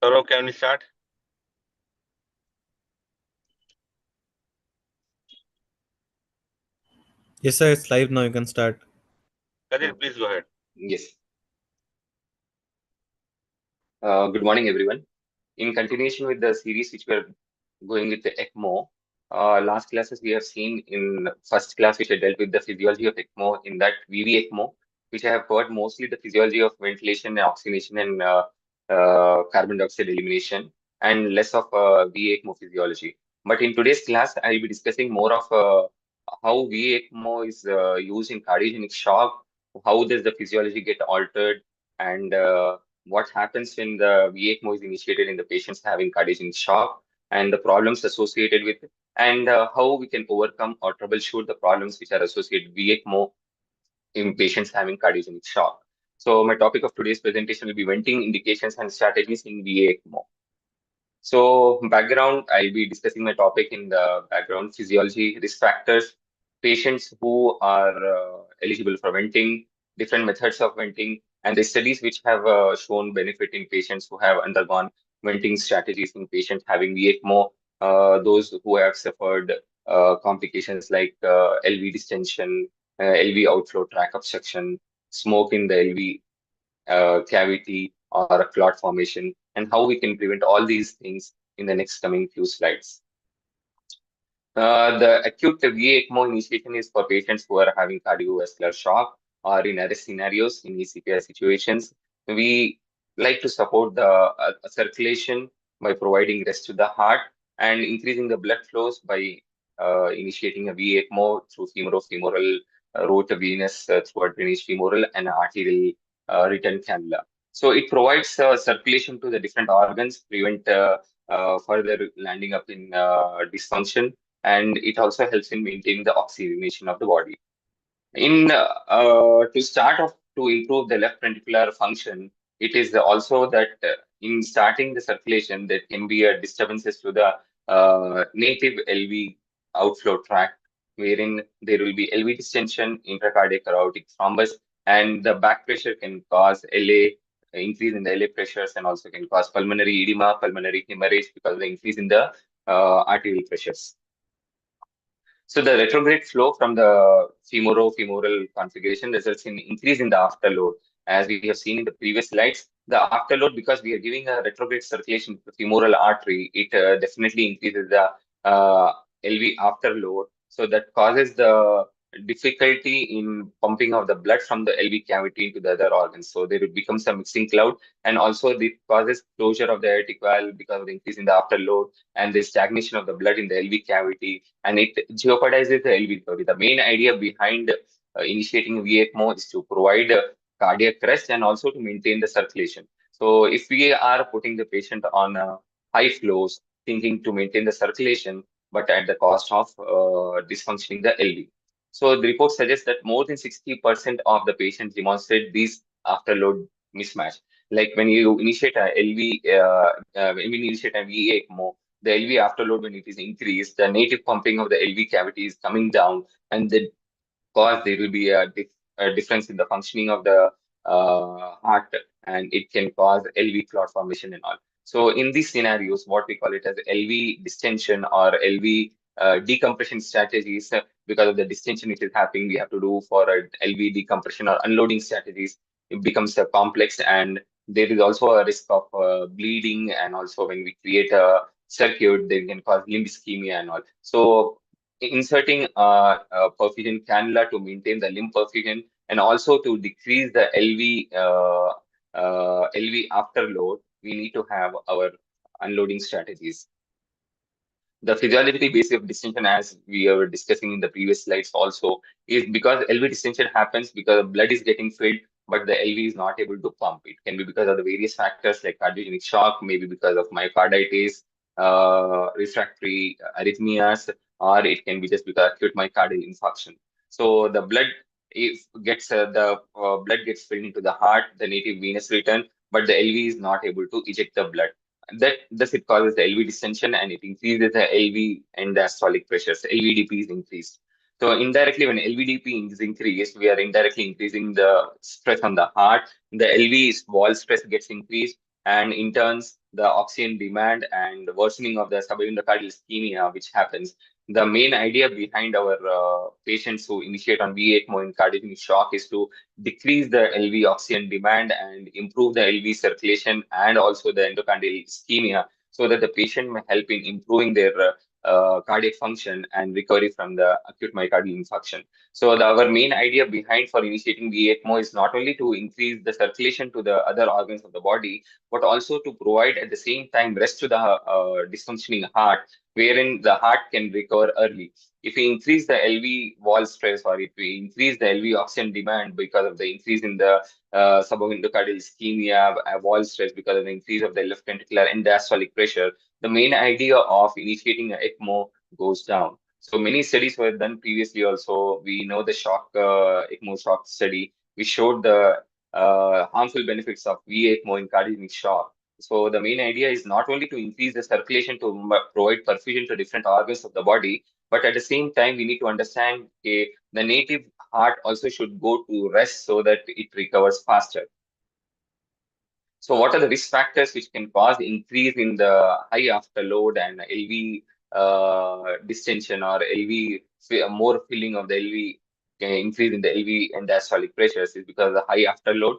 Hello, can we start? Yes, sir, it's live now. You can start. Kadir, please go ahead. Yes. Good morning, everyone. In continuation with the series which we are going with the ECMO, last classes we have seen in first class which I dealt with the physiology of ECMO in that VV ECMO, which I have covered mostly the physiology of ventilation and oxygenation and carbon dioxide elimination and less of VA ECMO physiology. But in today's class, I will be discussing more of how VA ECMO is used in cardiogenic shock, how does the physiology get altered, and what happens when the VA ECMO is initiated in the patients having cardiogenic shock and the problems associated with it, and how we can overcome or troubleshoot the problems which are associated with VA ECMO in patients having cardiogenic shock. So my topic of today's presentation will be venting indications and strategies in VA ECMO. So background, I'll be discussing my topic in the background physiology, risk factors, patients who are eligible for venting, different methods of venting, and the studies which have shown benefit in patients who have undergone venting strategies in patients having ECMO, those who have suffered complications like LV distension, LV outflow tract obstruction, smoke in the LV cavity or a clot formation, and how we can prevent all these things in the next coming few slides. The acute VA ECMO initiation is for patients who are having cardiovascular shock or in other scenarios in ECPI situations. We like to support the circulation by providing rest to the heart and increasing the blood flows by initiating a VA ECMO through femoral route venous throughout drainage femoral and arterial return cannula. So it provides circulation to the different organs, prevent further landing up in dysfunction, and it also helps in maintaining the oxygenation of the body. In to start off to improve the left ventricular function, it is also that in starting the circulation, there can be a disturbances to the native LV outflow tract, wherein there will be LV distension, intracardiac aortic thrombus, and the back pressure can cause LA increase in the LA pressures and also can cause pulmonary edema, pulmonary hemorrhage because of the increase in the arterial pressures. So the retrograde flow from the femoral configuration results in increase in the afterload. As we have seen in the previous slides, the afterload, because we are giving a retrograde circulation to the femoral artery, it definitely increases the LV afterload. So that causes the difficulty in pumping of the blood from the LV cavity into the other organs. So there becomes a mixing cloud, and also it causes closure of the aortic valve because of the increase in the afterload and the stagnation of the blood in the LV cavity, and it jeopardizes the LV recovery. The main idea behind initiating VECMO is to provide cardiac rest and also to maintain the circulation. So if we are putting the patient on high flows, thinking to maintain the circulation, but at the cost of dysfunctioning the LV. So the report suggests that more than 60% of the patients demonstrate these afterload mismatch. Like when you initiate a LV, when you initiate a VA ECMO, the LV afterload, when it is increased, the native pumping of the LV cavity is coming down, and the cause there will be a difference in the functioning of the heart, and it can cause LV clot formation and all. So in these scenarios, what we call it as LV distension or LV decompression strategies, because of the distension which is happening, we have to do for a LV decompression or unloading strategies. It becomes complex, and there is also a risk of bleeding, and also when we create a circuit, they can cause limb ischemia and all. So inserting a perfusion cannula to maintain the limb perfusion and also to decrease the LV afterload, we need to have our unloading strategies. The physiological basis of distension, as we were discussing in the previous slides also, is because LV distension happens because blood is getting filled, but the LV is not able to pump. It can be because of the various factors like cardiogenic shock, maybe because of myocarditis, refractory arrhythmias, or it can be just because acute myocardial infarction. So the blood, if gets the blood gets filled into the heart, the native venous return, but the LV is not able to eject the blood. That thus it causes the LV distension, and it increases the LV and diastolic pressures. LVDP is increased. So indirectly, when LVDP is increased, we are indirectly increasing the stress on the heart. The LV wall stress gets increased, and in turns, the oxygen demand and worsening of the subendocardial ischemia, which happens. The main idea behind our patients who initiate on VA ECMO in cardiogenic shock is to decrease the LV oxygen demand and improve the LV circulation and also the endocardial ischemia, so that the patient may help in improving their cardiac function and recovery from the acute myocardial infarction. So our main idea behind for initiating the ECMO is not only to increase the circulation to the other organs of the body, but also to provide at the same time rest to the dysfunctioning heart, wherein the heart can recover early. If we increase the LV wall stress, or if we increase the LV oxygen demand because of the increase in the subendocardial ischemia, wall stress because of the increase of the left ventricular end diastolic pressure, the main idea of initiating an ECMO goes down. So many studies were done previously also. We know the ECMO shock study. We showed the harmful benefits of VA ECMO in cardiogenic shock. So the main idea is not only to increase the circulation to provide perfusion to different organs of the body, but at the same time, we need to understand the native heart also should go to rest so that it recovers faster. So what are the risk factors which can cause increase in the high afterload and LV distension, or LV more filling of the LV, increase in the LV and diastolic pressures is because of the high afterload.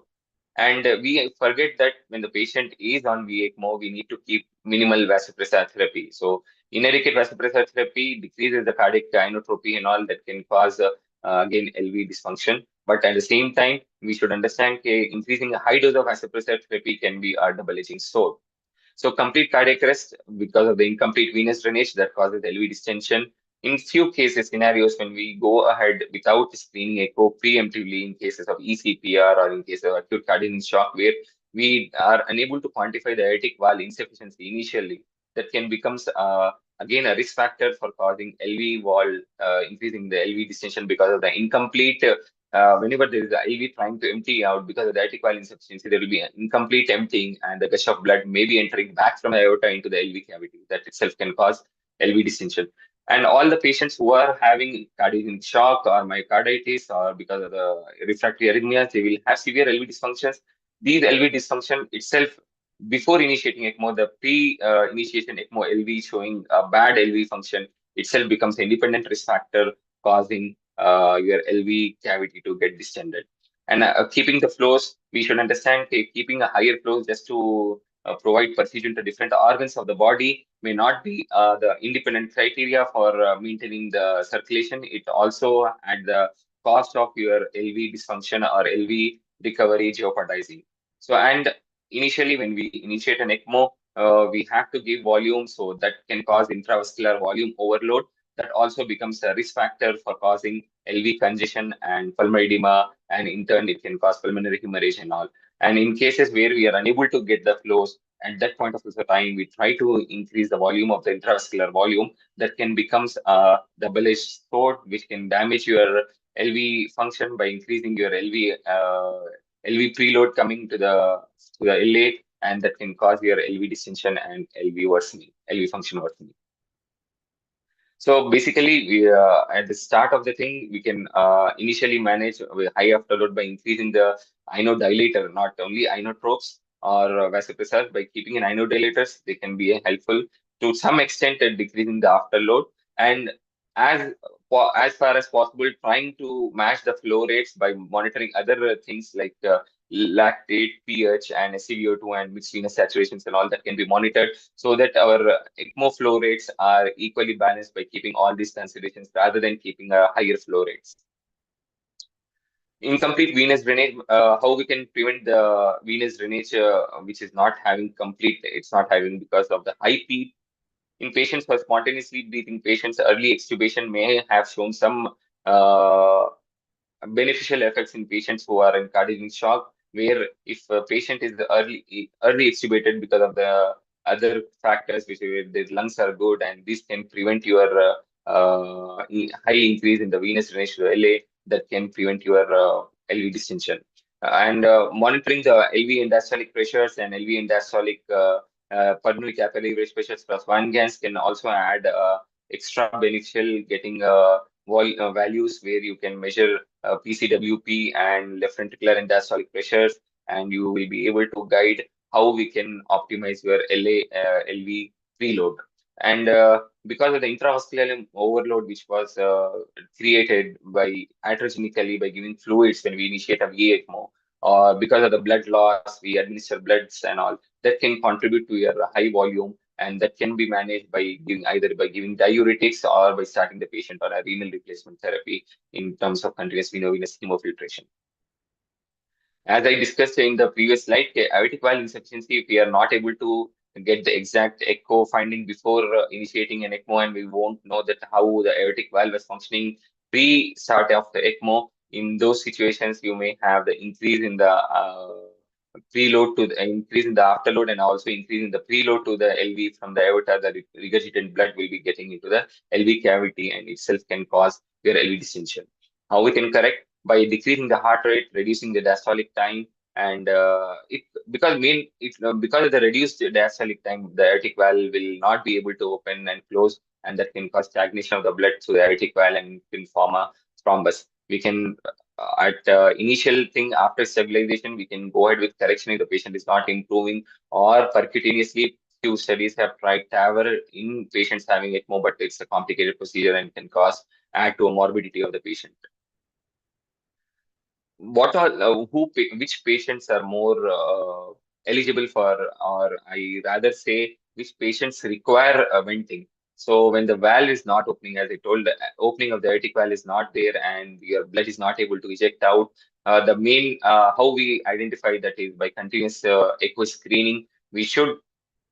And we forget that when the patient is on VA ECMO, we need to keep minimal vasopressor therapy. So inadequate vasopressor therapy decreases the cardiac inotropy and all that can cause again LV dysfunction. But at the same time, we should understand that increasing a high dose of vasopressor therapy can be a double-edging sword. So complete cardiac arrest because of the incomplete venous drainage that causes LV distension. In few cases, scenarios when we go ahead without screening echo preemptively in cases of ECPR or in case of acute cardiac shock, where we are unable to quantify the aortic valve insufficiency initially, that can becomes again a risk factor for causing LV wall, increasing the LV distension because of the incomplete whenever there is a IV trying to empty out because of the aortic valve insufficiency, there will be an incomplete emptying and the gush of blood may be entering back from the aorta into the LV cavity. That itself can cause LV distension. And all the patients who are having cardiac shock or myocarditis or because of the refractory arrhythmias, they will have severe LV dysfunctions. These LV dysfunction itself, before initiating ECMO, the pre-initiation ECMO LV showing a bad LV function itself becomes an independent risk factor causing your LV cavity to get distended. And keeping the flows, we should understand keeping a higher flows just to provide perfusion to different organs of the body may not be the independent criteria for maintaining the circulation. It also at the cost of your LV dysfunction or LV recovery jeopardizing. So, and initially when we initiate an ECMO, we have to give volume, so that can cause intravascular volume overload. That also becomes a risk factor for causing LV congestion and pulmonary edema, and in turn, it can cause pulmonary hemorrhage and all. And in cases where we are unable to get the flows, at that point of the time, we try to increase the volume of the intravascular volume. That can becomes a double-edged sword, which can damage your LV function by increasing your LV preload coming to the LA, and that can cause your LV distension and LV worsening, LV function worsening. So basically, at the start of the thing, we can initially manage with high afterload by increasing the inodilator, not only inotropes or vasopressors. By keeping in inodilators, they can be helpful to some extent at decreasing the afterload. And as as far as possible, trying to match the flow rates by monitoring other things like lactate, pH, and SCVO2 and mixed venous saturations and all that can be monitored, so that our ECMO flow rates are equally balanced by keeping all these considerations rather than keeping a higher flow rates. Incomplete venous drainage, how we can prevent the venous drainage which is not having complete, it's not having because of the high PEEP. In patients who are spontaneously breathing patients, early extubation may have shown some beneficial effects in patients who are in cardiac shock, where if a patient is early extubated because of the other factors, which their lungs are good, and this can prevent your high increase in the venous drainage to the LA, that can prevent your LV distension. And monitoring the LV and diastolic pressures and LV and diastolic pulmonary capillary rate pressures plus one gas can also add extra beneficial getting values where you can measure PCWP and left ventricular and diastolic pressures, and you will be able to guide how we can optimize your LV preload. And because of the intravascular overload, which was created by iatrogenically by giving fluids when we initiate a VA ECMO, or because of the blood loss, we administer bloods and all, that can contribute to your high volume, and that can be managed by giving either by giving diuretics or by starting the patient on a renal replacement therapy in terms of continuous venovenous hemofiltration. As I discussed in the previous slide, aortic valve insufficiency, if we are not able to get the exact echo finding before initiating an ECMO, and we won't know that how the aortic valve is functioning pre-start of the ECMO, in those situations, you may have the increase in the preload to the increase in the afterload, and also increase in the preload to the LV from the aorta. The regurgitant blood will be getting into the LV cavity, and itself can cause your LV distension. How we can correct? By decreasing the heart rate, reducing the diastolic time, and it because of the reduced diastolic time, the aortic valve will not be able to open and close, and that can cause stagnation of the blood through the aortic valve and can form a thrombus. We can at initial thing after stabilization, we can go ahead with correction if the patient is not improving, or percutaneously. Few studies have tried TAVR in patients having ECMO, but it's a complicated procedure and can cause add to a morbidity of the patient. What are which patients are more eligible for, or I rather say, which patients require venting? So when the valve is not opening, as I told, the opening of the aortic valve is not there and your blood is not able to eject out, the main how we identify that is by continuous echo screening. We should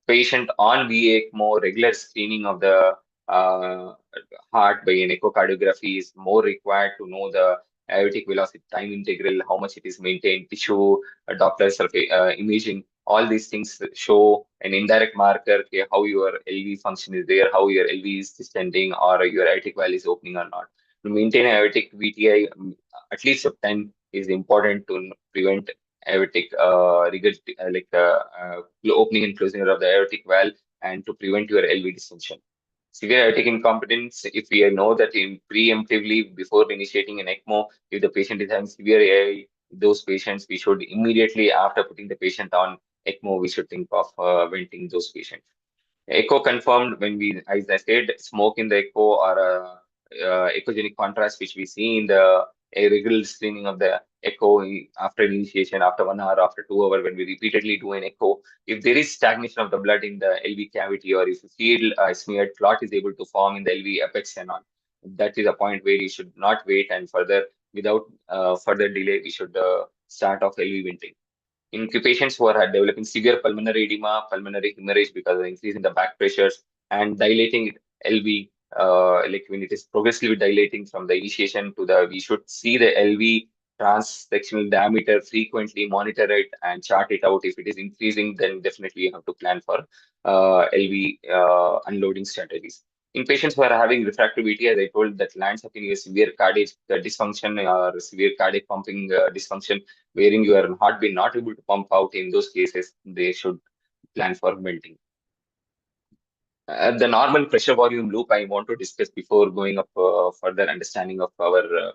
patient on VA ECMO, regular screening of the uh, heart by an echocardiography is more required to know the aortic velocity time integral, how much it is maintained, tissue, Doppler imaging. All these things show an indirect marker, okay, how your LV function is there, how your LV is distending, or your aortic valve is opening or not. To maintain aortic VTI, at least of 10 is important to prevent aortic opening and closing of the aortic valve, and to prevent your LV distension. Severe aortic incompetence, if we know that in preemptively before initiating an ECMO, if the patient is having severe AI, those patients, we should immediately after putting the patient on ECMO, we should think of venting those patients. Echo confirmed when we, as I said, smoke in the echo or echogenic contrast, which we see in the regular screening of the echo after initiation, after 1 hour, after 2 hours, when we repeatedly do an echo. If there is stagnation of the blood in the LV cavity, or if you feel a smeared clot is able to form in the LV apex and on, that is a point where you should not wait, and further, without further delay, we should start off LV venting. In patients who are developing severe pulmonary edema, pulmonary hemorrhage because of increase in the back pressures and dilating LV, like when it is progressively dilating from the initiation to the, we should see the LV trans-sectional diameter frequently, monitor it and chart it out. If it is increasing, then definitely you have to plan for LV unloading strategies. In patients who are having refractory VT, as I told, that lands up in a severe cardiac dysfunction or severe cardiac pumping dysfunction, wherein your heart being not able to pump out, in those cases, they should plan for melting. The normal pressure volume loop I want to discuss before going up further understanding of our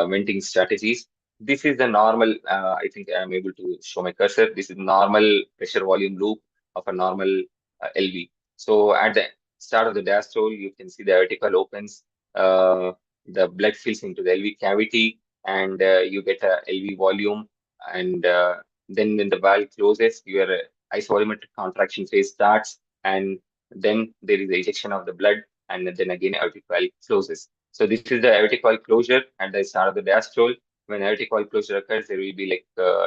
venting strategies. This is the normal, I think I'm able to show my cursor. This is normal pressure volume loop of a normal LV. So at the start of the diastole, you can see the aortic opens, the blood fills into the LV cavity, and you get a LV volume. And then when the valve closes, your isovolumetric contraction phase starts, and then there is the ejection of the blood, and then again aortic valve closes. So this is the aortic valve closure at the start of the diastole. When aortic valve closure occurs, there will be like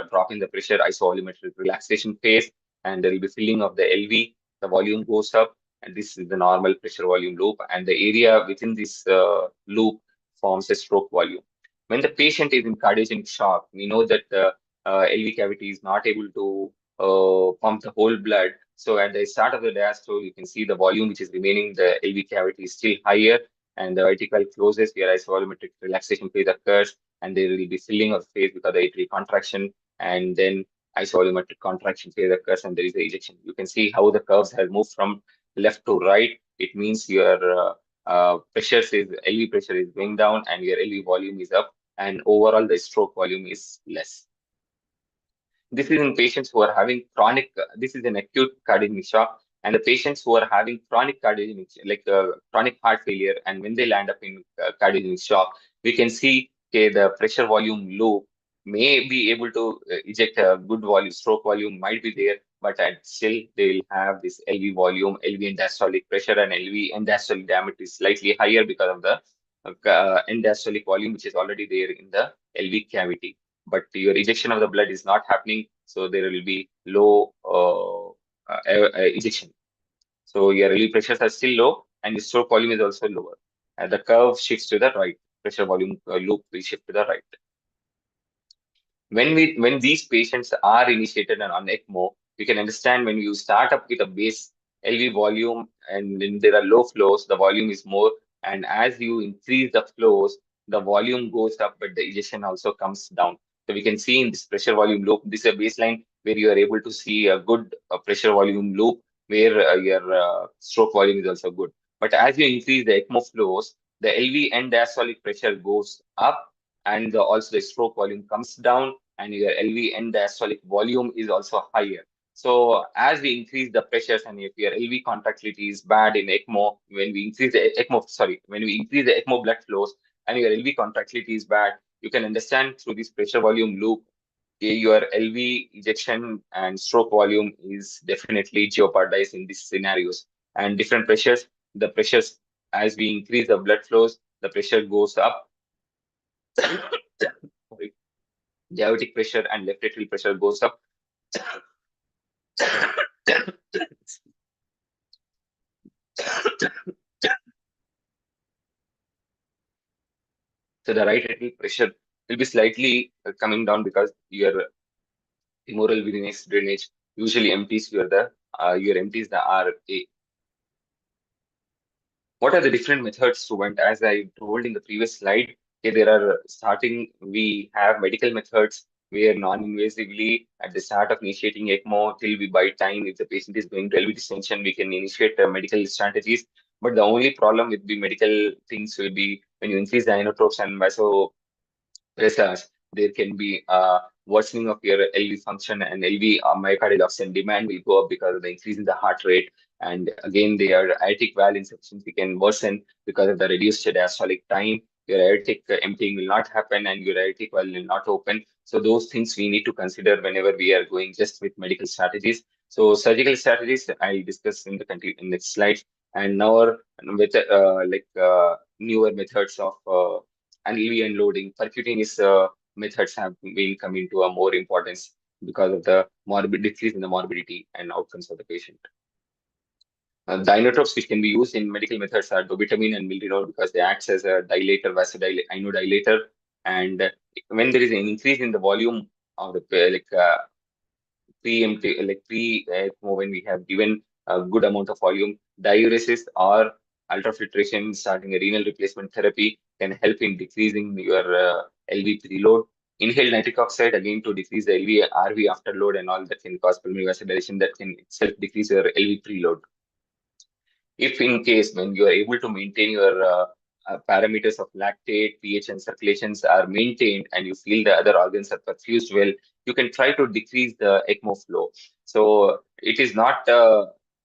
drop in the pressure, isovolumetric relaxation phase, and there will be filling of the LV. The volume goes up, and this is the normal pressure volume loop. And the area within this loop forms a stroke volume. When the patient is in cardiogenic shock, we know that the LV cavity is not able to pump the whole blood. So at the start of the diastole, you can see the volume which is remaining, the LV cavity is still higher, and the vertical closes where isovolumetric relaxation phase occurs, and there will be filling of the phase because of the atrial contraction, and then isovolumetric contraction phase occurs, and there is the ejection. You can see how the curves have moved from left to right. It means your LV pressure is going down and your LV volume is up, and overall the stroke volume is less. This is in patients who are having chronic, this is an acute cardiac shock, and the patients who are having chronic cardiac, chronic heart failure, and when they land up in cardiac shock, we can see, okay, the pressure volume loop may be able to eject a good volume, stroke volume might be there, but still they will have this LV volume, LV end diastolic pressure, and LV end diastolic diameter is slightly higher because of the end diastolic volume, which is already there in the LV cavity. But your ejection of the blood is not happening, so there will be low ejection. So your LV pressures are still low, and the stroke volume is also lower. And the curve shifts to the right. Pressure volume loop will shift to the right. When these patients are initiated on ECMO, we can understand when you start up with a base LV volume and when there are low flows, the volume is more. And as you increase the flows, the volume goes up, but the ejection also comes down. So we can see in this pressure volume loop, this is a baseline where you are able to see a good pressure volume loop where your stroke volume is also good. But as you increase the ECMO flows, the LV end diastolic pressure goes up, and also the stroke volume comes down, and your LV end diastolic volume is also higher. So as we increase the pressures, and if your LV contractility is bad in ECMO, when we increase the when we increase the ECMO blood flows and your LV contractility is bad, you can understand through this pressure volume loop, your LV ejection and stroke volume is definitely jeopardized in these scenarios. And different pressures, the pressures, as we increase the blood flows, the pressure goes up. Sorry. The aortic pressure and left atrial pressure goes up. So the right atrial pressure will be slightly coming down because your femoral drainage usually empties your empties the RA. What are the different methods to vent? As I told in the previous slide, okay, there are we have medical methods where non-invasively at the start of initiating ECMO till we buy time, if the patient is going to LV distension, we can initiate medical strategies. But the only problem with the medical things will be when you increase the inotropes and vasopressors, there can be worsening of your LV function, and LV myocardial oxygen demand will go up because of the increase in the heart rate. And again, their aortic valve insufficiency can worsen because of the reduced diastolic time. Your aortic emptying will not happen, and your aortic valve will not open. So those things we need to consider whenever we are going just with medical strategies. So surgical strategies I'll discuss in in next slide. And now with newer methods of LV unloading, percutaneous methods have been coming to a more importance because of the decrease in the morbidity and outcomes of the patient. The inotropes which can be used in medical methods are dobutamine and milrinone because they act as a dilator, inodilator. And when there is an increase in the volume of the when we have given a good amount of volume, diuresis or ultrafiltration, starting a renal replacement therapy can help in decreasing your LV preload. Inhaled nitric oxide, again, to decrease the LV, RV afterload and all that can cause pulmonary vasodilation, that can itself decrease your LV preload. If in case when you are able to maintain your parameters of lactate, pH, and circulations are maintained, and you feel the other organs are perfused well, you can try to decrease the ECMO flow. So it is not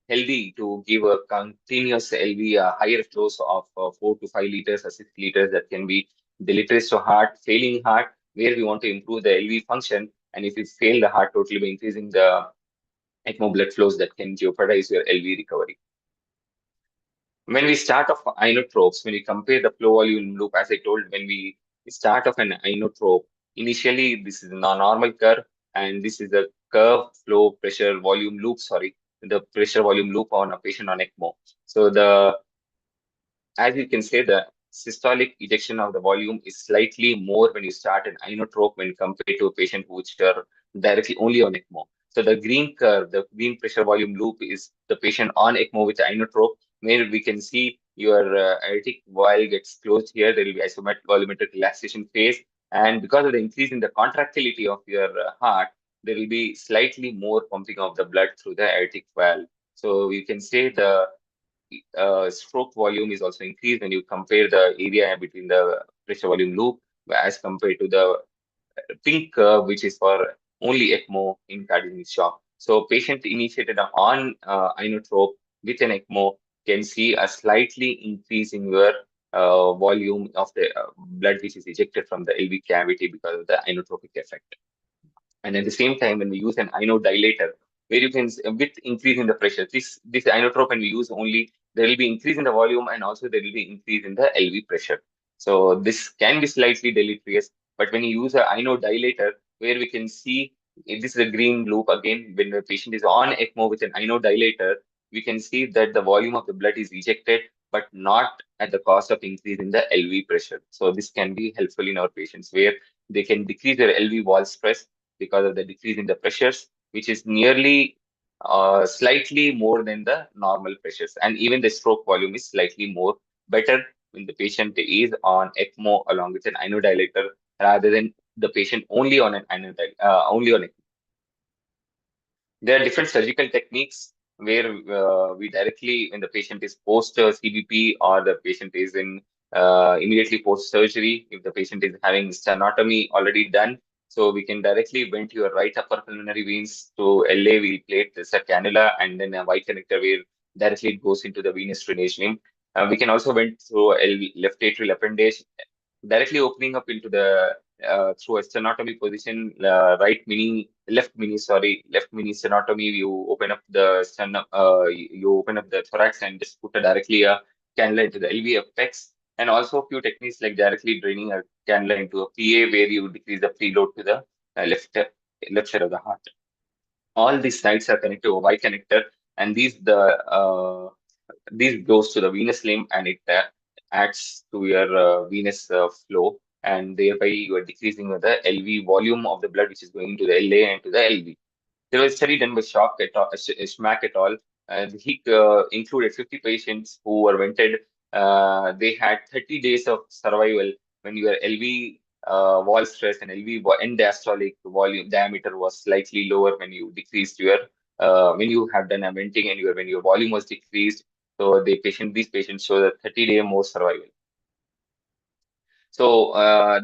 healthy to give a continuous LV higher flows of 4 to 5 liters or 6 liters that can be deleterious to heart, failing heart, where we want to improve the LV function. And if you fail the heart totally by increasing the ECMO blood flows, that can jeopardize your LV recovery. When we start off inotropes, when we compare the flow volume loop, as I told, when we start off an inotrope, initially this is a normal curve, and this is the curve flow pressure volume loop, sorry, the pressure volume loop on a patient on ECMO. So as you can say, the systolic ejection of the volume is slightly more when you start an inotrope when compared to a patient which are directly only on ECMO. So the green curve, the green pressure volume loop is the patient on ECMO with inotrope, where we can see your aortic valve gets closed here. There will be isometric volumetric relaxation phase. And because of the increase in the contractility of your heart, there will be slightly more pumping of the blood through the aortic valve. So you can say the stroke volume is also increased when you compare the area between the pressure volume loop as compared to the pink curve, which is for only ECMO in cardiac shock. So patient initiated on inotrope with an ECMO can see a slightly increase in your volume of the blood which is ejected from the LV cavity because of the inotropic effect. And at the same time, when we use an inodilator, where you can, with increase in the pressure, this inotrope when we use only, there will be increase in the volume and also there will be increase in the LV pressure. So this can be slightly deleterious, but when you use an inodilator, where we can see, this is a green loop again, when the patient is on ECMO with an inodilator, we can see that the volume of the blood is ejected, but not at the cost of increase in the LV pressure. So this can be helpful in our patients where they can decrease their LV wall stress because of the decrease in the pressures, which is nearly slightly more than the normal pressures. And even the stroke volume is slightly more better when the patient is on ECMO along with an inodilator rather than the patient only on an only on ECMO. There are different surgical techniques where we directly, when the patient is post CBP or the patient is in immediately post surgery, if the patient is having sternotomy already done, so we can directly vent your right upper pulmonary veins to LA. We plate this a cannula and then a white connector where directly it goes into the venous drainage limb. We can also vent through left atrial appendage, directly opening up into the through a sternotomy position, left mini sternotomy. You open up the you open up the thorax and just put directly a cannula into the LV apex. And also a few techniques like directly draining a cannula into a PA where you decrease the preload to the left side of the heart. All these sites are connected to a Y connector, and these goes to the venous limb and it adds to your venous flow, and thereby you are decreasing the LV volume of the blood which is going to the LA and to the LV. There was a study done by Schmack et al. He included 50 patients who were vented. They had 30 days of survival when your LV wall stress and end diastolic volume diameter was slightly lower when you decreased your when you have done a venting and when your volume was decreased. So these patients show that 30-day more survival. So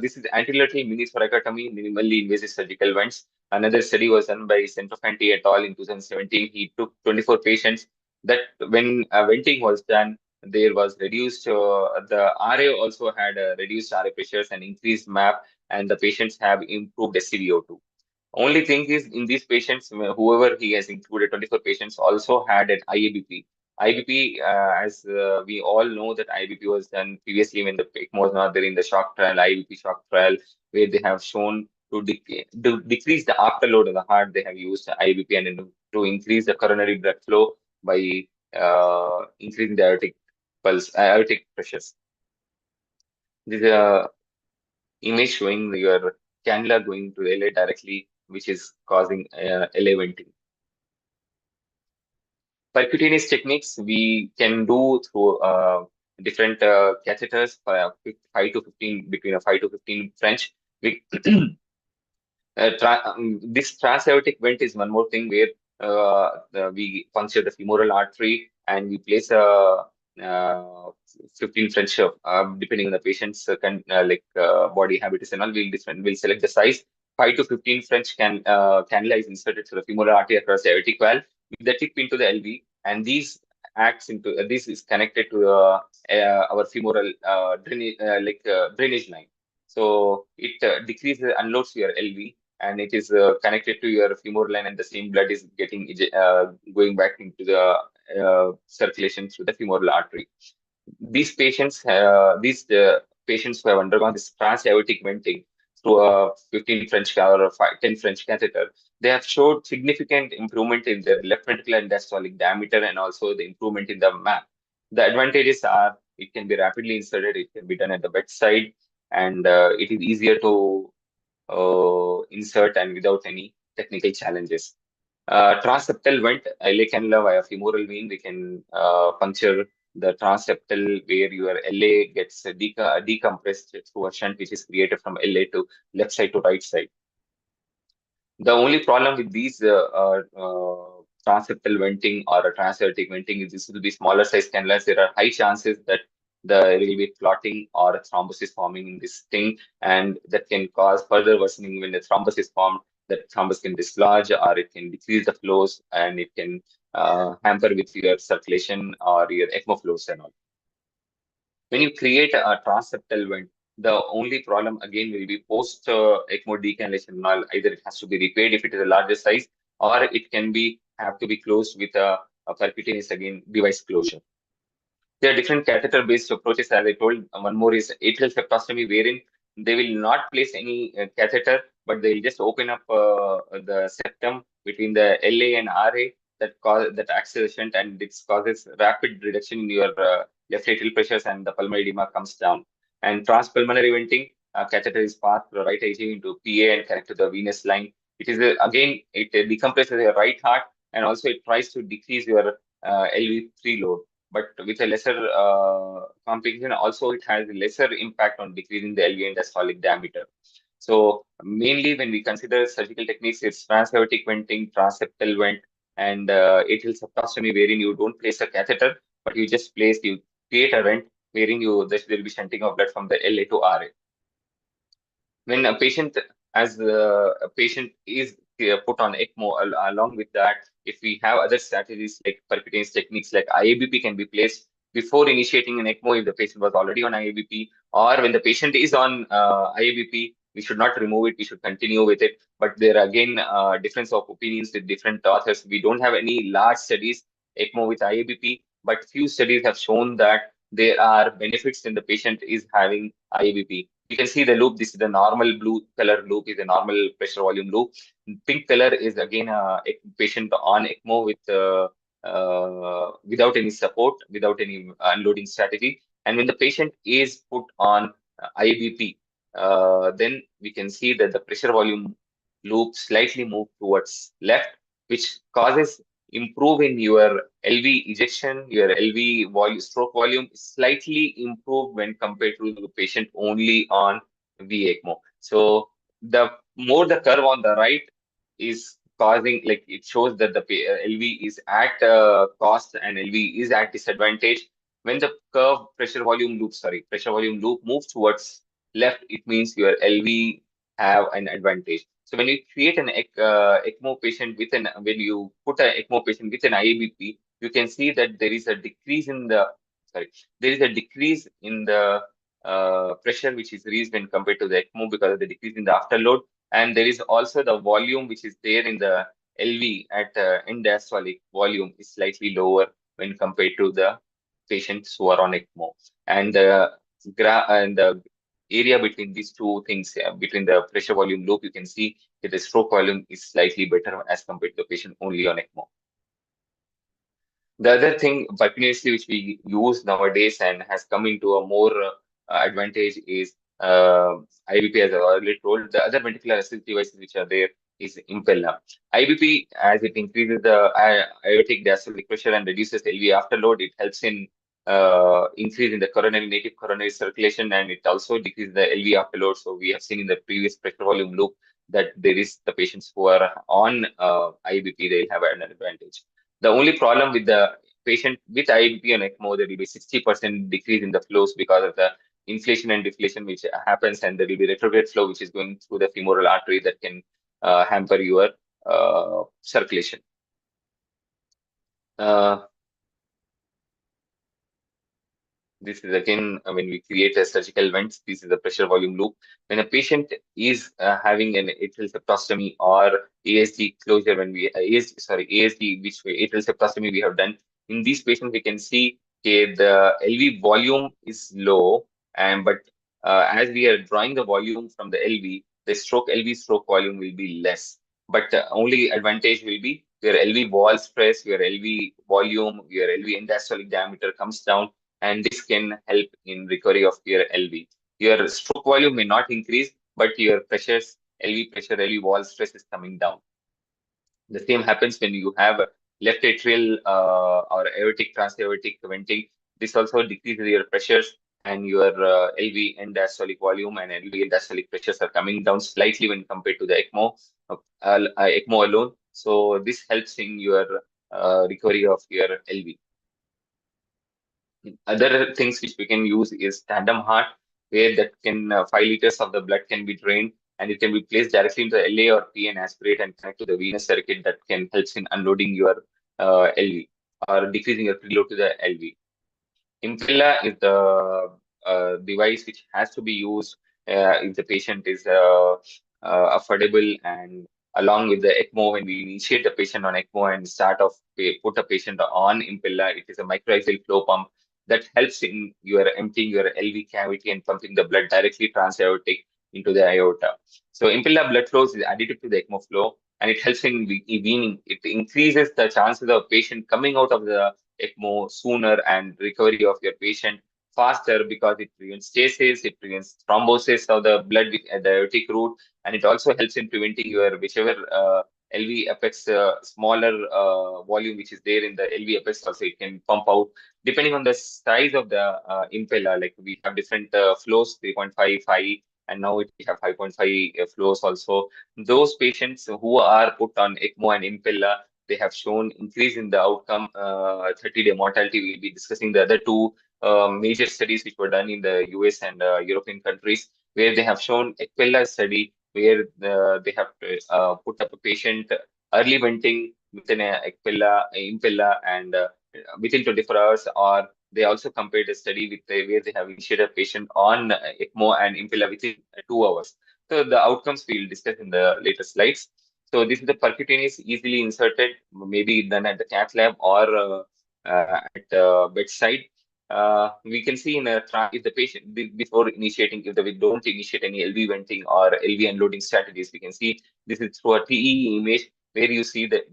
this is antilateral mini thoracotomy, minimally invasive surgical vents. Another study was done by Centrofanti et al. In 2017. He took 24 patients that when venting was done, there was reduced, the RA also had reduced RA pressures and increased MAP, and the patients have improved SCVO2. Only thing is, in these patients, whoever he has included, 24 patients also had an IABP. IBP, as we all know, that IBP was done previously when the ECMO was not there in the shock trial, IBP shock trial, where they have shown to decrease the afterload of the heart. They have used IBP and then to increase the coronary blood flow by increasing the aortic pressures. This is a image showing your cannula going to LA directly, which is causing LA venting. Percutaneous techniques we can do through different catheters, 5 to 15, between a 5 to 15 French. We this transaortic vent is one more thing where we puncture the femoral artery and we place a 15 French, depending on the patient's body habits and all, we'll select the size. 5 to 15 French cannula is inserted through the femoral artery across the aortic valve with the tip into the LV, and this is connected to our femoral drainage line. So it decreases, unloads your LV, and it is connected to your femoral line, and the same blood is going back into the circulation through the femoral artery. These patients who have undergone this transaortic venting through a 15 French or a 10 French catheter, they have showed significant improvement in their left ventricular and diastolic diameter and also the improvement in the MAP. The advantages are it can be rapidly inserted, it can be done at the bedside, and it is easier to insert and without any technical challenges. Transseptal vent, LA cannula via femoral vein, we can puncture the transseptal where your LA gets decompressed through a shunt which is created from LA to left side to right side. The only problem with these transseptal venting or a transaortic venting is this will be smaller size cannulas. There are high chances that there will be clotting or thrombosis forming in this thing, and that can cause further worsening when the thrombosis formed. that thrombus can dislodge, or it can decrease the flows, and it can hamper with your circulation or your ECMO flows and all. When you create a transseptal vent, the only problem again will be post ECMO decannulation and all. Either it has to be repaired if it is a larger size, or it can be have to be closed with a percutaneous again device closure. There are different catheter-based approaches, as I told. One more is atrial septostomy, wherein they will not place any catheter, but they will just open up the septum between the LA and RA that acts as a shunt, and it causes rapid reduction in your left atrial pressures, and the pulmonary edema comes down. And transpulmonary venting, catheter is passed through the right atrium into PA and connect to the venous line. It is again it decompresses your right heart, and also it tries to decrease your LV3 load, but with a lesser complication. Also, it has a lesser impact on decreasing the LV and diastolic diameter. So mainly when we consider surgical techniques, it's transaortic venting, transseptal vent, and atrial septostomy, wherein you don't place a catheter, but you create a vent wherein there will be shunting of blood from the LA to RA. When a patient, as a patient is put on ECMO, along with that, if we have other strategies like percutaneous techniques like IABP can be placed before initiating an ECMO if the patient was already on IABP, or when the patient is on IABP, we should not remove it, we should continue with it. But there are again difference of opinions with different authors. We don't have any large studies ECMO with IABP, but few studies have shown that there are benefits when the patient is having IABP. You can see the loop. This is the normal blue color loop, is a normal pressure volume loop. Pink color is again a patient on ECMO with without any support, without any unloading strategy. And when the patient is put on IBP, then we can see that the pressure volume loop slightly move towards left, which causes improve in your LV ejection, your LV volume, stroke volume is slightly improved when compared to the patient only on VA ECMO. So the more the curve on the right is causing, like it shows that the LV is at cost and LV is at disadvantage. When the pressure volume loop moves towards left, it means your LV have an advantage. So when you create an ECMO patient when you put an ECMO patient with an IABP, you can see that there is a decrease in the pressure which is raised when compared to the ECMO because of the decrease in the afterload, and there is also the volume which is there in the LV at end diastolic volume is slightly lower when compared to the patients who are on ECMO, and the area between these two things, between the pressure volume loop, you can see that the stroke volume is slightly better as compared to the patient only on ECMO. The other thing, percutaneously, which we use nowadays and has come into a more advantage is IBP, as I already told. The other ventricular assist devices which are there is Impella. IBP, as it increases the aortic diastolic pressure and reduces LV afterload, it helps in increase in the native coronary circulation, and it also decreases the LV afterload. So we have seen in the previous pressure volume loop that there is the patients who are on IBP, they have an advantage. The only problem with the patient with IBP and ECMO, there will be 60% decrease in the flows because of the inflation and deflation which happens, and there will be retrograde flow which is going through the femoral artery that can hamper your circulation. This is again when we create a surgical vents. This is the pressure volume loop. When a patient is having an atrial septostomy or ASD closure, when we ASD, which atrial septostomy we have done, in these patients we can see the LV volume is low, and but as we are drawing the volume from the LV, the LV stroke volume will be less. But only advantage will be your LV wall stress, your LV volume, your LV end diastolic diameter comes down, and this can help in recovery of your LV. Your stroke volume may not increase, but your pressures, LV pressure, LV wall stress is coming down. The same happens when you have left atrial or aortic transaortic venting. This also decreases your pressures, and your LV end diastolic volume and LV end diastolic pressures are coming down slightly when compared to the ECMO alone. So this helps in your recovery of your LV. Other things which we can use is tandem heart, where that can 5 liters of the blood can be drained, and it can be placed directly into the LA or PN aspirate and connect to the venous circuit that can help in unloading your LV or decreasing your preload to the LV. Impella is the device which has to be used if the patient is affordable, and along with the ECMO, when we initiate the patient on ECMO and put a patient on Impella, it is a microaxial flow pump that helps in your emptying your LV cavity and pumping the blood directly transaortic into the aorta. So Impella blood flows is additive to the ECMO flow, and it helps in weaning. It increases the chances of patient coming out of the ECMO sooner and recovery of your patient faster, because it prevents stasis, it prevents thrombosis of the blood at the aortic root, and it also helps in preventing your whichever LV apex smaller volume which is there in the LV apex. Also, it can pump out depending on the size of the impella. Like we have different flows, 3.5, 5, and now we have 5.5 flows also. Those patients who are put on ECMO and impella, they have shown increase in the outcome, 30-day mortality. We'll be discussing the other two major studies which were done in the US and European countries, where they have shown ECPella study where they have put up a patient early venting within a ECPella, Impella, and within 24 hours, or they also compared a study with where they have initiated a patient on ECMO and Impella within 2 hours. So the outcomes we'll discuss in the later slides. So this is the percutaneous easily inserted, maybe done at the cath lab or at bedside. We can see in if the patient before initiating, if we don't initiate any LV venting or LV unloading strategies, we can see this is through a TEE image where you see that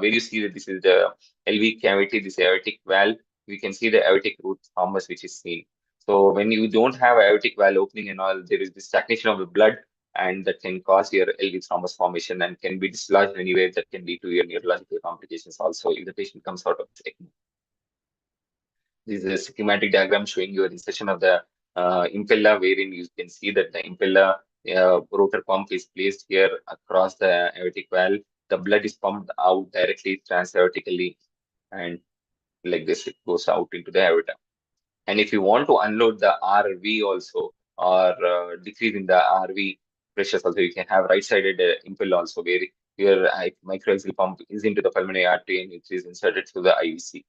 this is the LV cavity, this aortic valve. We can see the aortic root thrombus which is seen. So when you don't have aortic valve opening and all, there is this stagnation of the blood, and that can cause your LV thrombus formation and can be dislodged anywhere, that can lead to your neurological complications also if the patient comes out of this ECMO. This is a schematic diagram showing your insertion of the impella, wherein you can see that the impella rotor pump is placed here across the aortic valve. The blood is pumped out directly transaortically, and like this, it goes out into the aorta. And if you want to unload the RV also, or decrease in the RV pressures also, you can have right-sided impella also, where your microaxial pump is into the pulmonary artery and it is inserted through the IVC.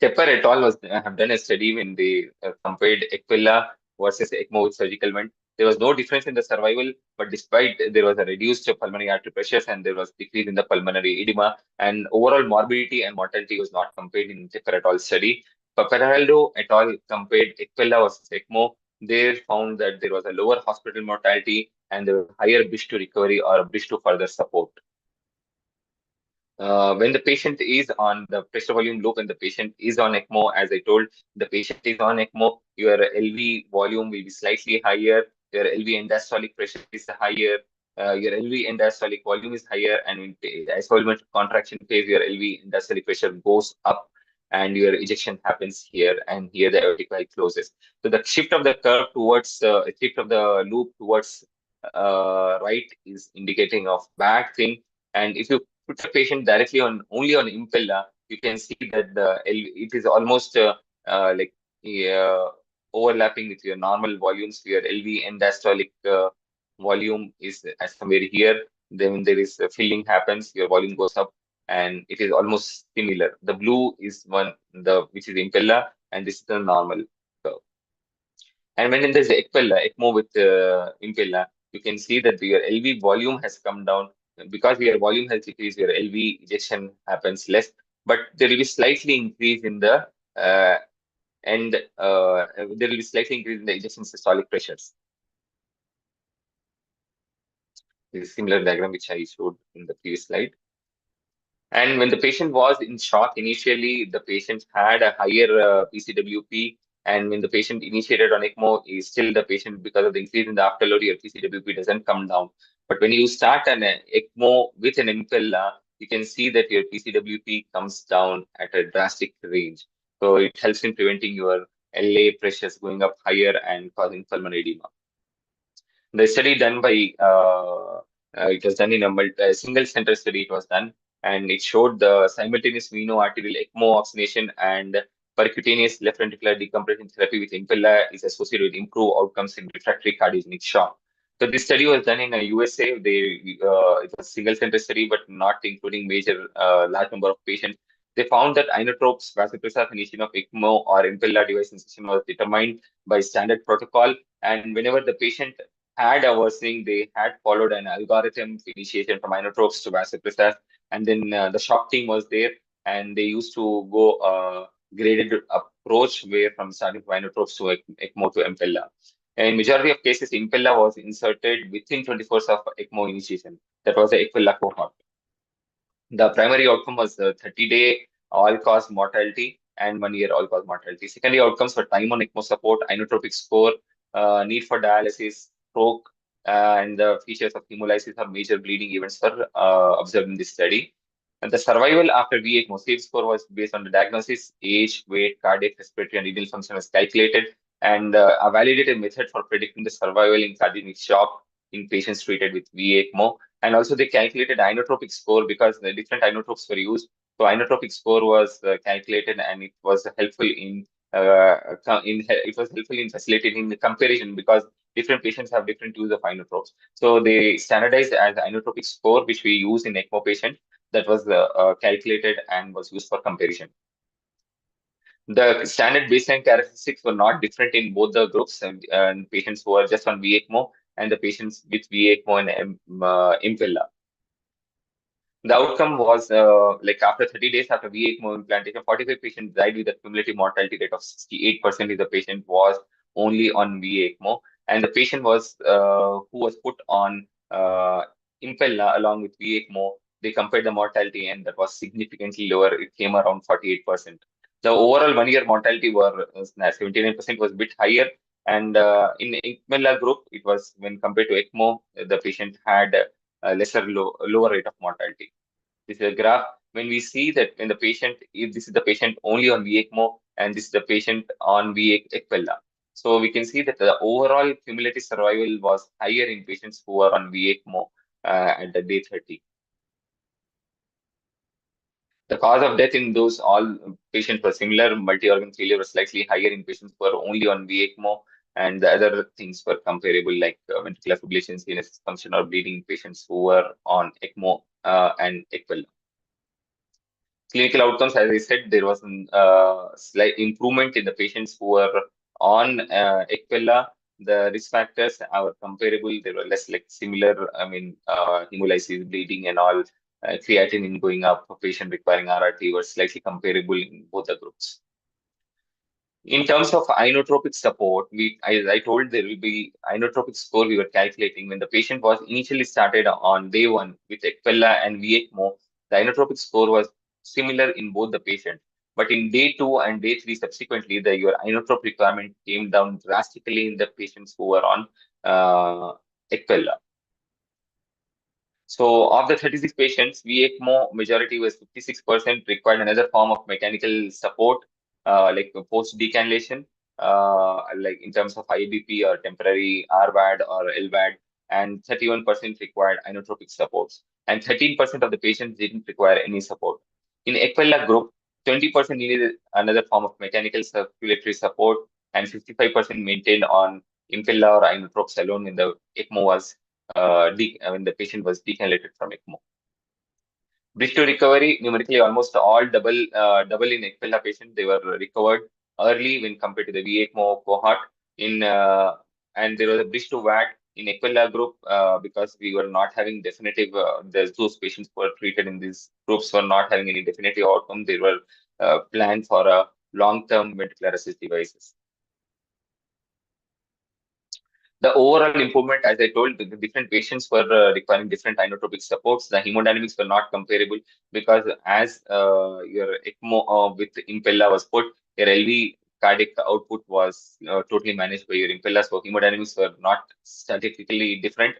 Tepper et al. Have done a study when they compared Equilla versus ECMO with surgical vent. There was no difference in the survival, but despite there was a reduced pulmonary artery pressures and there was decrease in the pulmonary edema, and overall morbidity and mortality was not compared in Tepper et al. Study. Paparaldo et al. Compared Equilla versus ECMO. They found that there was a lower hospital mortality and there was higher bridge to recovery or a bridge to further support. When the patient is on the pressure volume loop and the patient is on ECMO, as I told, the patient is on ECMO, your LV volume will be slightly higher, your LV end diastolic pressure is higher, your LV end diastolic volume is higher, and in isolement contraction phase, your LV end diastolic pressure goes up and your ejection happens here, and here the aortic valve closes. So the shift of the curve towards, shift of the loop towards right is indicating of bad thing. And if you put a patient directly on only on impella, you can see that it is almost like overlapping with your normal volumes. Your LV end diastolic volume is somewhere here. Then there is filling happens, your volume goes up, and it is almost similar. The blue is which is impella, and this is the normal curve. And when there's ECMO with impella, you can see that your LV volume has come down. Because your volume has decreased, your LV ejection happens less, but there will be slightly increase in the there will be slightly increase in the ejection systolic pressures. This is a similar diagram which I showed in the previous slide. And when the patient was in shock initially, the patient had a higher PCWP. And when the patient initiated on ECMO, is still the patient, because of the increase in the afterload, your PCWP doesn't come down. But when you start an ECMO with an impella, you can see that your PCWP comes down at a drastic range. So it helps in preventing your LA pressures going up higher and causing pulmonary edema. The study done by it was done in a single center study. It was done, and it showed the simultaneous veno arterial ECMO oxygenation and percutaneous left ventricular decompression therapy with Impella is associated with improved outcomes in refractory cardiogenic shock. So this study was done in the USA. It was a single center study, but not including major large number of patients. They found that inotropes, vasopressor initiation of ECMO or Impella device insertion was determined by standard protocol. And whenever the patient had a worsening, they had followed an algorithm initiation from inotropes to vasopressor, and then the shock team was there, and they used to go graded approach where from starting from inotropes to ECMO to Impella. In majority of cases, Impella was inserted within 24 hours of ECMO initiation. That was the Impella cohort. The primary outcome was 30-day all-cause mortality and 1 year all-cause mortality. Secondary outcomes were time on ECMO support, inotropic score, need for dialysis, stroke, and the features of hemolysis or major bleeding events were observed in this study. And the survival after VA ECMO safe score was based on the diagnosis, age, weight, cardiac, respiratory, and renal function was calculated, and a validated method for predicting the survival in cardiac shock in patients treated with VA ECMO. And also they calculated inotropic score because the different inotropes were used. So inotropic score was calculated, and it was helpful in facilitating the comparison because different patients have different use of inotropes. So they standardized as the inotropic score, which we use in ECMO patients, that was calculated and was used for comparison. The standard baseline characteristics were not different in both the groups, and patients who are just on VA ECMO and the patients with VA ECMO and Impella. The outcome was like after 30 days after VA ECMO implantation, 45 patients died with a cumulative mortality rate of 68% if the patient was only on VA ECMO. And the patient was who was put on Impella along with VA ECMO, they compared the mortality and that was significantly lower. It came around 48%. The overall 1 year mortality were 79% was a bit higher. And in Impella group, it was when compared to ECMO, the patient had lower rate of mortality. This is a graph. When we see that when the patient, if this is the patient only on VECMO and this is the patient on VECPella. So we can see that the overall cumulative survival was higher in patients who are on VECMO at the day 30. The cause of death in those all patients were similar. Multi-organ failure was slightly higher in patients who are only on VECMO, and the other things were comparable, like ventricular fibrillation, CNS function, or bleeding in patients who were on ECMO and ECPella. Clinical outcomes, as I said, there was a slight improvement in the patients who were on ECPella. The risk factors are comparable. They were less like similar. I mean, hemolysis, bleeding, and all. Creatinine going up, a patient requiring RRT were slightly comparable in both the groups. In terms of inotropic support, as I told, there will be inotropic score we were calculating when the patient was initially started on day one with ECPella and VECMO. The inotropic score was similar in both the patients, but in day 2 and day 3 subsequently, your inotrope requirement came down drastically in the patients who were on ECPella. So of the 36 patients, VECMO majority was 56% required another form of mechanical support, like post decannulation, like in terms of IBP or temporary RVAD or LVAD, and 31% required inotropic supports, and 13% of the patients didn't require any support. In ECPella group, 20% needed another form of mechanical circulatory support, and 55% maintained on Impella or inotropes alone when the ECMO was when the patient was decannulated from ECMO. Bridge to recovery, numerically almost all double in ECPella patients, they were recovered early when compared to the VECMO cohort. And there was a bridge to VAD in ECPella group because we were not having definitive, those patients who were treated in these groups were not having any definitive outcome. They were planned for a long-term ventricular assist devices. The overall improvement, as I told, the different patients were requiring different inotropic supports. The hemodynamics were not comparable because as your ECMO with Impella was put, your LV cardiac output was totally managed by your Impella. So hemodynamics were not statistically different.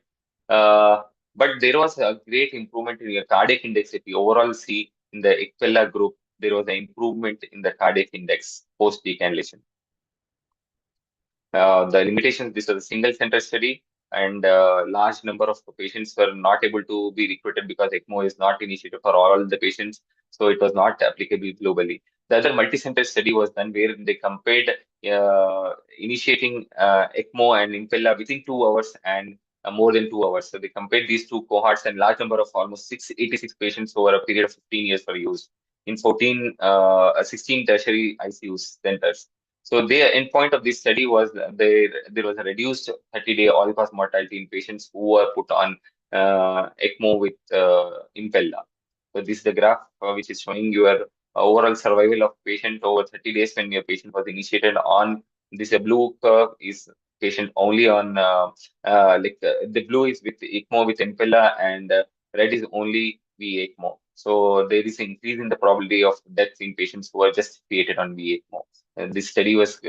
But there was a great improvement in your cardiac index. If you overall see in the Impella group, there was an improvement in the cardiac index post decannulation. The limitations, this was a single center study, and large number of patients were not able to be recruited because ECMO is not initiated for all the patients, so it was not applicable globally. The other multi-center study was done where they compared initiating ECMO and Impella within 2 hours and more than 2 hours. So they compared these two cohorts, and large number of almost 686 patients over a period of 15 years were used in 16 tertiary ICU centers. So the endpoint of this study was there was a reduced 30-day all-cause mortality in patients who were put on ECMO with Impella. So this is the graph which is showing your overall survival of patient over 30 days when your patient was initiated on this. Blue curve is patient only on the blue is with ECMO with Impella, and red is only VA ECMO. So there is an increase in the probability of death in patients who are just treated on VA ECMO. And this study was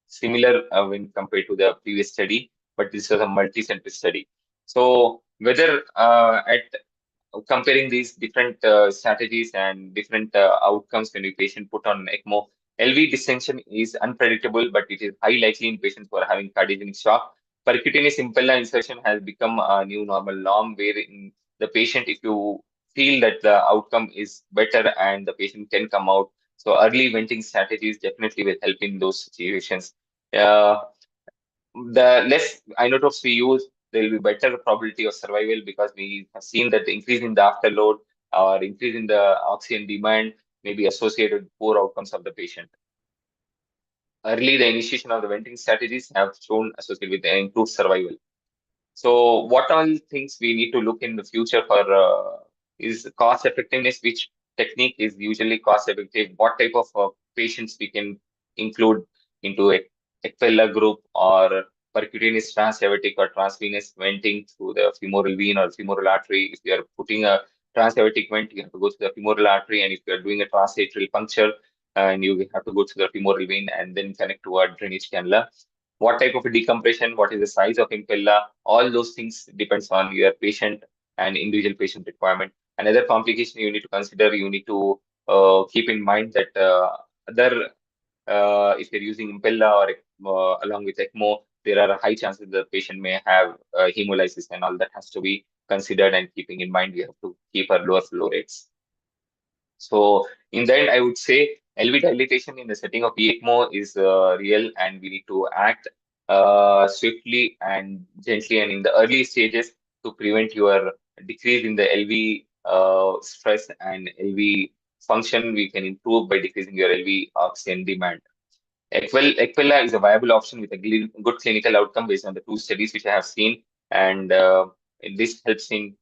similar when compared to the previous study, but this was a multi-center study. So whether at comparing these different strategies and different outcomes when a patient put on ECMO, LV distinction is unpredictable, but it is high likely in patients who are having cardiogenic shock. Percutaneous impella insertion has become a new normal norm, where in the patient, if you feel that the outcome is better and the patient can come out, so early venting strategies definitely will help in those situations. Uh, the less inotropes we use, there will be better probability of survival, because we have seen that the increase in the afterload or increase in the oxygen demand may be associated with poor outcomes of the patient. Early, the initiation of the venting strategies have shown associated with improved survival. So, what all things we need to look in the future for is cost effectiveness? Which technique is usually cost effective? What type of patients we can include into a Ecfella group, or percutaneous transaortic or transvenous venting through the femoral vein or femoral artery? If you are putting a transaortic vent, you have to go to the femoral artery, and if you are doing a transatrial puncture, and you have to go to the femoral vein and then connect to a drainage cannula. What type of a decompression, what is the size of impella, all those things depends on your patient and individual patient requirement. Another complication you need to consider, you need to keep in mind that other if you're using impella or along with ECMO, there are high chances the patient may have hemolysis, and all that has to be considered, and keeping in mind we have to keep our lower flow rates. So in the end, I would say LV dilatation in the setting of ECMO is real, and we need to act swiftly and gently and in the early stages to prevent your decrease in the LV stress and LV function. We can improve by decreasing your LV oxygen demand. Equella is a viable option with a good clinical outcome based on the two studies which I have seen, and this helps in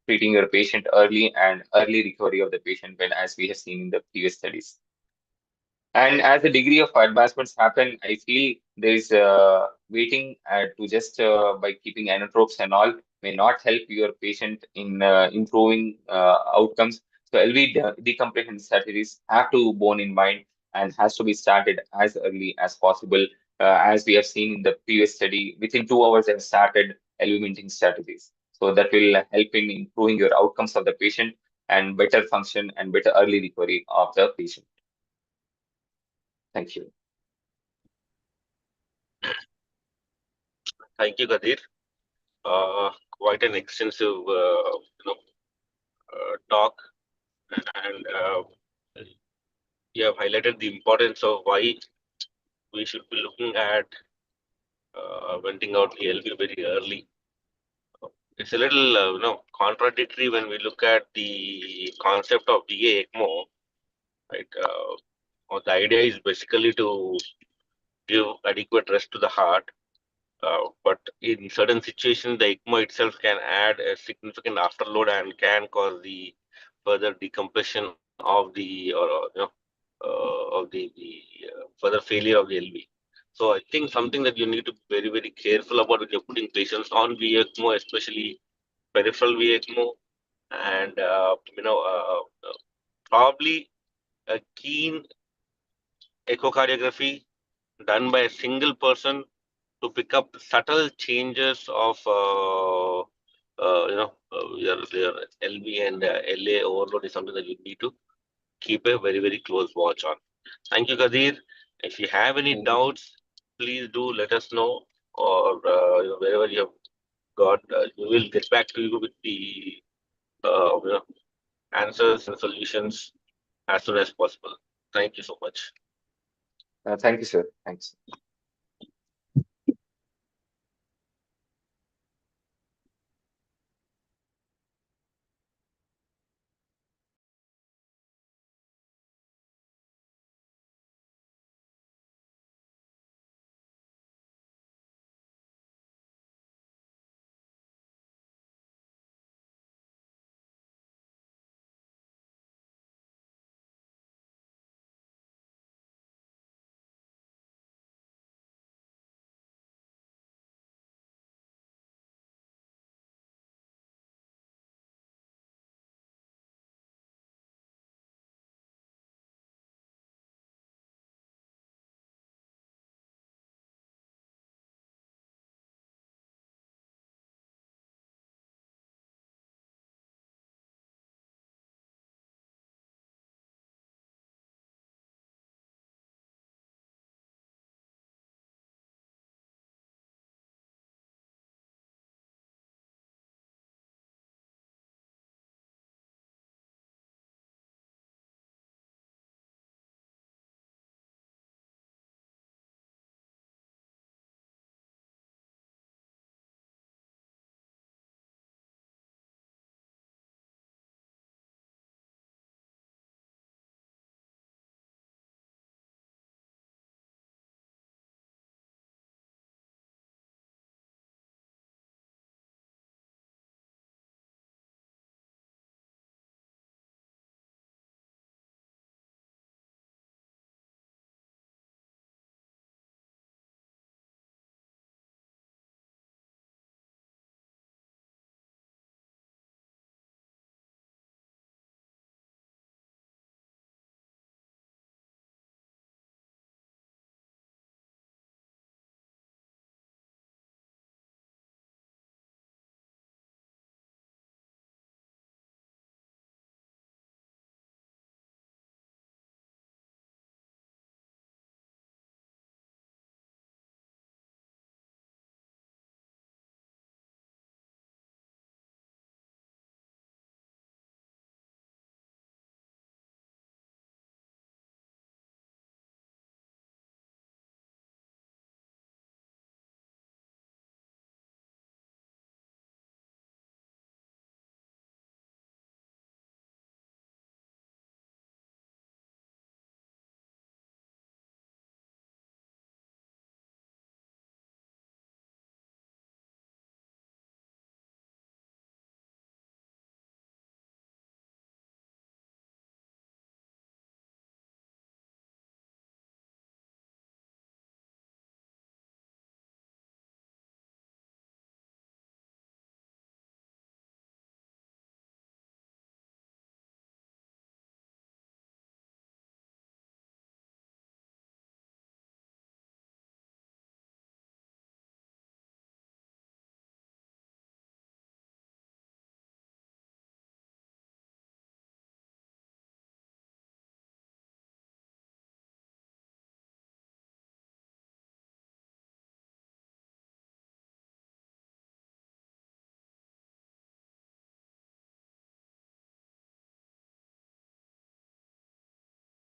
treating your patient early and early recovery of the patient, when as we have seen in the previous studies. And as the degree of advancements happen, I feel there is waiting to just by keeping anatropes and all may not help your patient in improving outcomes. So LV decompression strategies have to borne in mind and has to be started as early as possible. As we have seen in the previous study, within 2 hours they have started LV minting strategies. So that will help in improving your outcomes of the patient and better function and better early recovery of the patient. Thank you. Thank you, Kadir. Quite an extensive, talk, and you have highlighted the importance of why we should be looking at venting out the LV very early. It's a little, contradictory when we look at the concept of VA ECMO, right? Or the idea is basically to give adequate rest to the heart. But in certain situations, the ECMO itself can add a significant afterload and can cause the further decompression of the, or of the further failure of the LV. So I think something that you need to be very, very careful about when you're putting patients on VECMO, especially peripheral VECMO, and probably a keen echocardiography done by a single person to pick up subtle changes of your LV and LA overload is something that you need to keep a very, very close watch on. Thank you, Kadir. If you have any Thank you. doubts, please do let us know, or wherever you have got, we will get back to you with the answers and solutions as soon as possible. Thank you so much. Thank you, sir. Thanks.